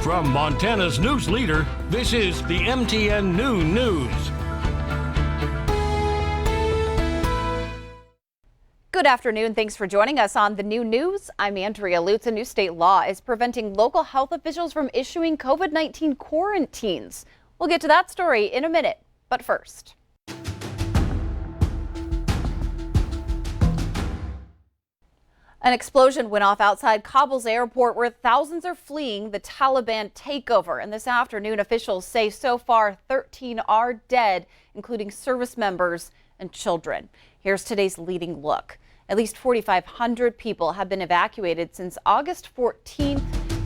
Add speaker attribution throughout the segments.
Speaker 1: From Montana's news leader, this is the MTN Noon News.
Speaker 2: Good afternoon. Thanks for joining us on the New News. I'm Andrea Lutz. A new state law is preventing local health officials from issuing COVID-19 quarantines. We'll get to that story in a minute, but first. An explosion went off outside Kabul's airport where thousands are fleeing the Taliban takeover. And this afternoon, officials say so far 13 are dead, including service members and children. Here's today's leading look. At least 4,500 people have been evacuated since August 14th,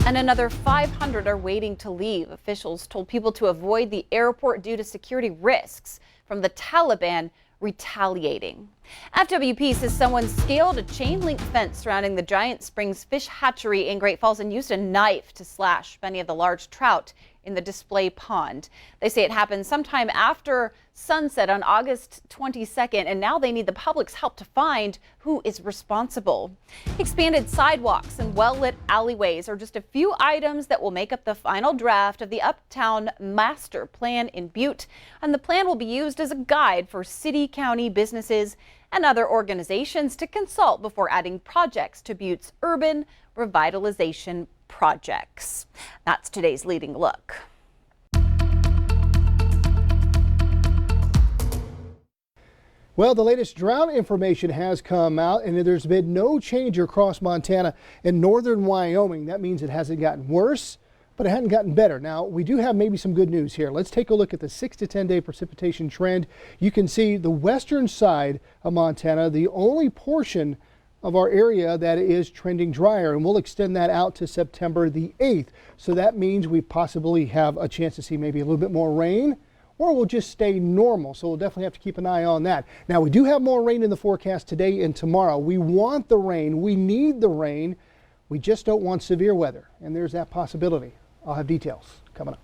Speaker 2: and another 500 are waiting to leave. Officials told people to avoid the airport due to security risks from the Taliban retaliating. FWP says someone scaled a chain-link fence surrounding the Giant Springs fish hatchery in Great Falls and used a knife to slash many of the large trout in the display pond. They say it happened sometime after sunset on August 22nd, and now they need the public's help to find who is responsible. Expanded sidewalks and well-lit alleyways are just a few items that will make up the final draft of the Uptown Master Plan in Butte, and the plan will be used as a guide for city, county, businesses, and other organizations to consult before adding projects to Butte's urban revitalization projects. That's today's leading look.
Speaker 3: Well, the latest drought information has come out, and there's been no change across Montana and northern Wyoming. That means it hasn't gotten worse, but it hasn't gotten better. Now, we do have maybe some good news here. Let's take a look at the 6 to 10 day precipitation trend. You can see the western side of Montana, the only portion of our area that is trending drier, and we'll extend that out to September the 8th. So that means we possibly have a chance to see maybe a little bit more rain, or we'll just stay normal. So we'll definitely have to keep an eye on that. Now, we do have more rain in the forecast today and tomorrow. We want the rain. We need the rain. We just don't want severe weather, and there's that possibility. I'll have details coming up.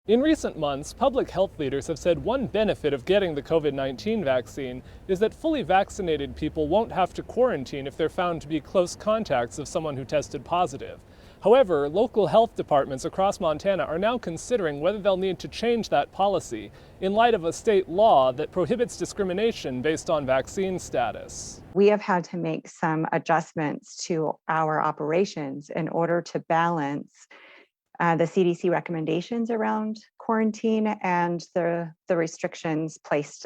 Speaker 4: In recent months, public health leaders have said one benefit of getting the COVID-19 vaccine is that fully vaccinated people won't have to quarantine if they're found to be close contacts of someone who tested positive. However, local health departments across Montana are now considering whether they'll need to change that policy in light of a state law that prohibits discrimination based on vaccine status.
Speaker 5: We have had to make some adjustments to our operations in order to balance the CDC recommendations around quarantine and the restrictions placed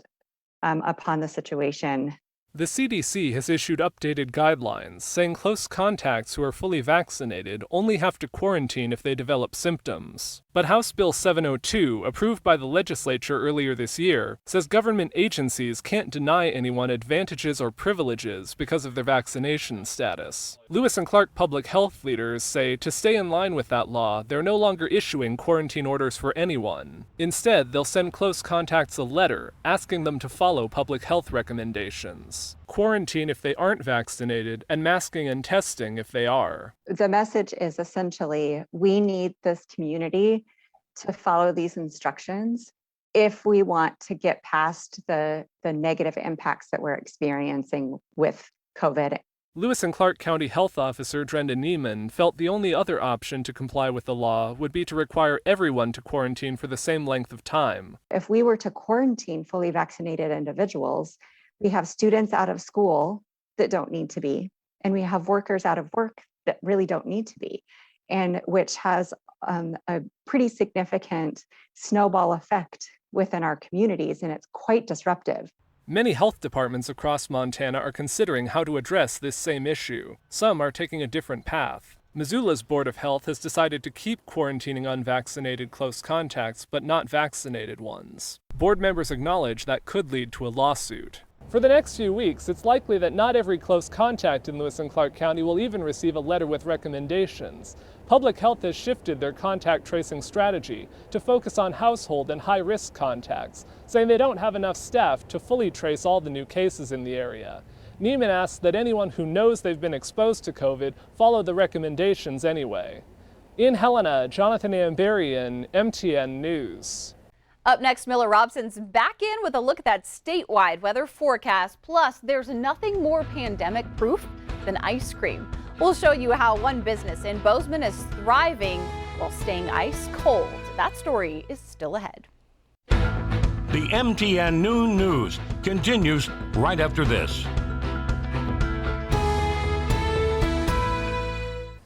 Speaker 5: upon the situation.
Speaker 4: The CDC has issued updated guidelines saying close contacts who are fully vaccinated only have to quarantine if they develop symptoms. But House Bill 702, approved by the legislature earlier this year, says government agencies can't deny anyone advantages or privileges because of their vaccination status. Lewis and Clark public health leaders say to stay in line with that law, they're no longer issuing quarantine orders for anyone. Instead, they'll send close contacts a letter asking them to follow public health recommendations. Quarantine if they aren't vaccinated, and masking and testing if they are.
Speaker 5: The message is essentially, we need this community to follow these instructions if we want to get past the negative impacts that we're experiencing with COVID.
Speaker 4: Lewis and Clark County Health Officer Drenda Neiman felt the only other option to comply with the law would be to require everyone to quarantine for the same length of time.
Speaker 5: If we were to quarantine fully vaccinated individuals, we have students out of school that don't need to be, and we have workers out of work that really don't need to be, and which has a pretty significant snowball effect within our communities, and it's quite disruptive.
Speaker 4: Many health departments across Montana are considering how to address this same issue. Some are taking a different path. Missoula's Board of Health has decided to keep quarantining unvaccinated close contacts, but not vaccinated ones. Board members acknowledge that could lead to a lawsuit. For the next few weeks, it's likely that not every close contact in Lewis and Clark County will even receive a letter with recommendations. Public Health has shifted their contact tracing strategy to focus on household and high-risk contacts, saying they don't have enough staff to fully trace all the new cases in the area. Neiman asks that anyone who knows they've been exposed to COVID follow the recommendations anyway. In Helena, Jonathan Amberian, MTN News.
Speaker 2: Up next, Miller Robson's back in with a look at that statewide weather forecast. Plus, there's nothing more pandemic proof than ice cream. We'll show you how one business in Bozeman is thriving while staying ice cold. That story is still ahead.
Speaker 1: The MTN Noon News continues right after this.